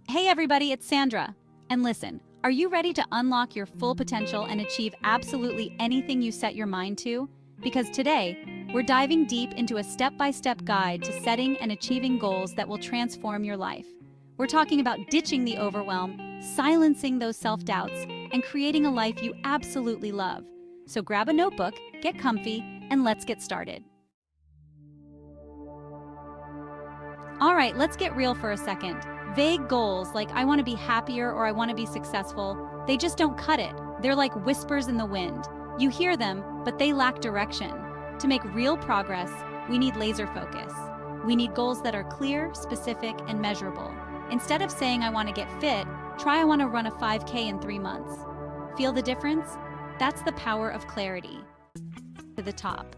Hey everybody, it's Sandra. And listen, are you ready to unlock your full potential and achieve absolutely anything you set your mind to? Because today, we're diving deep into a step-by-step guide to setting and achieving goals that will transform your life. We're talking about ditching the overwhelm, silencing those self-doubts, and creating a life you absolutely love. So grab a notebook, get comfy, and let's get started. All right, let's get real for a second. Vague goals like I want to be happier or I want to be successful, they just don't cut it. They're like whispers in the wind. You hear them, but they lack direction. To make real progress, we need laser focus. We need goals that are clear, specific, and measurable. Instead of saying I want to get fit, try I want to run a 5K in 3 months. Feel the difference? That's the power of clarity. To the top.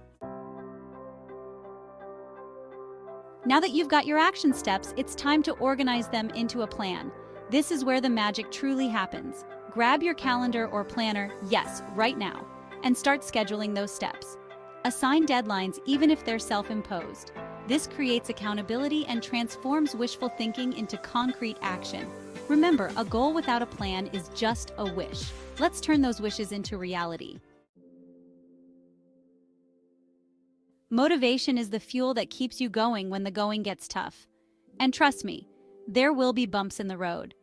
Now that you've got your action steps, it's time to organize them into a plan. This is where the magic truly happens. Grab your calendar or planner, yes, right now, and start scheduling those steps. Assign deadlines even if they're self-imposed. This creates accountability and transforms wishful thinking into concrete action. Remember, a goal without a plan is just a wish. Let's turn those wishes into reality. Motivation is the fuel that keeps you going when the going gets tough. And trust me, there will be bumps in the road.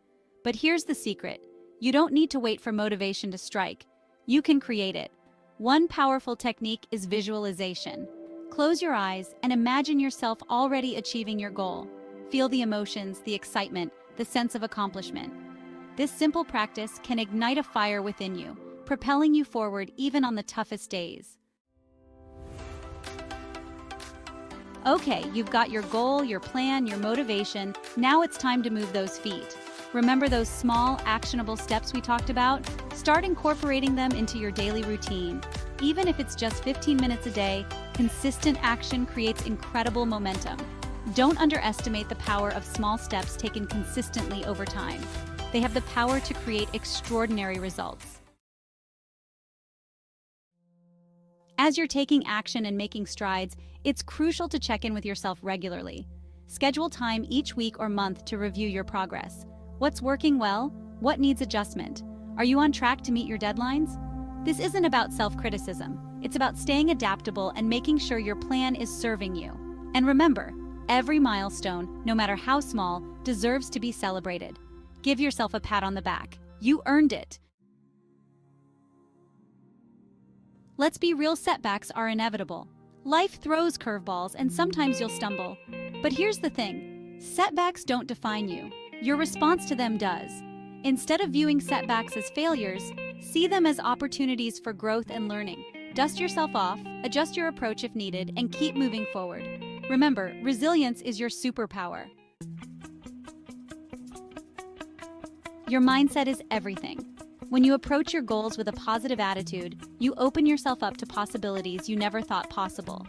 But here's the secret. You don't need to wait for motivation to strike. You can create it. One powerful technique is visualization. Close your eyes and imagine yourself already achieving your goal. Feel the emotions, the excitement, the sense of accomplishment. This simple practice can ignite a fire within you, propelling you forward even on the toughest days. Okay, you've got your goal, your plan, your motivation. Now it's time to move those feet. Remember those small, actionable steps we talked about? Start incorporating them into your daily routine. Even if it's just 15 minutes a day, consistent action creates incredible momentum. Don't underestimate the power of small steps taken consistently over time. They have the power to create extraordinary results. As you're taking action and making strides, it's crucial to check in with yourself regularly. Schedule time each week or month to review your progress. What's working well? What needs adjustment? Are you on track to meet your deadlines? This isn't about self-criticism. It's about staying adaptable and making sure your plan is serving you. And remember, every milestone, no matter how small, deserves to be celebrated. Give yourself a pat on the back. You earned it. Let's be real, setbacks are inevitable. Life throws curveballs and sometimes you'll stumble. But here's the thing, setbacks don't define you. Your response to them does. Instead of viewing setbacks as failures, see them as opportunities for growth and learning. Dust yourself off, adjust your approach if needed, and keep moving forward. Remember, resilience is your superpower. Your mindset is everything. When you approach your goals with a positive attitude, you open yourself up to possibilities you never thought possible.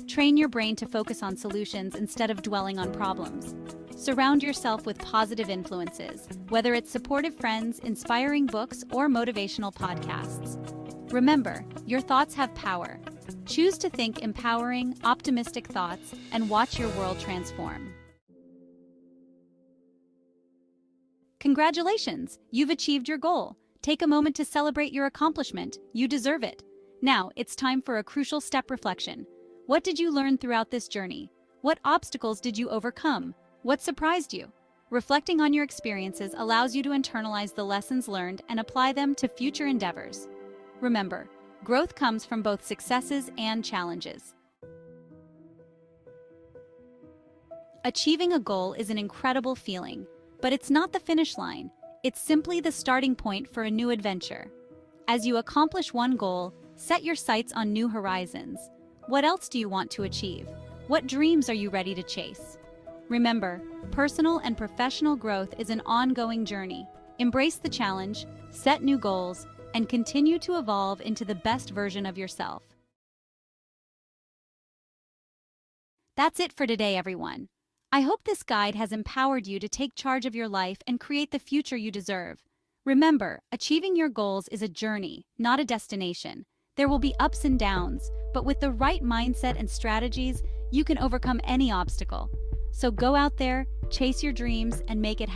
Train your brain to focus on solutions instead of dwelling on problems. Surround yourself with positive influences, whether it's supportive friends, inspiring books, or motivational podcasts. Remember, your thoughts have power. Choose to think empowering, optimistic thoughts and watch your world transform. Congratulations! You've achieved your goal. Take a moment to celebrate your accomplishment. You deserve it. Now, it's time for a crucial step reflection. What did you learn throughout this journey? What obstacles did you overcome? What surprised you? Reflecting on your experiences allows you to internalize the lessons learned and apply them to future endeavors. Remember, growth comes from both successes and challenges. Achieving a goal is an incredible feeling, but it's not the finish line. It's simply the starting point for a new adventure. As you accomplish one goal, set your sights on new horizons. What else do you want to achieve? What dreams are you ready to chase? Remember, personal and professional growth is an ongoing journey. Embrace the challenge, set new goals, and continue to evolve into the best version of yourself. That's it for today, everyone. I hope this guide has empowered you to take charge of your life and create the future you deserve. Remember, achieving your goals is a journey, not a destination. There will be ups and downs, but with the right mindset and strategies, you can overcome any obstacle. So go out there, chase your dreams, and make it happen.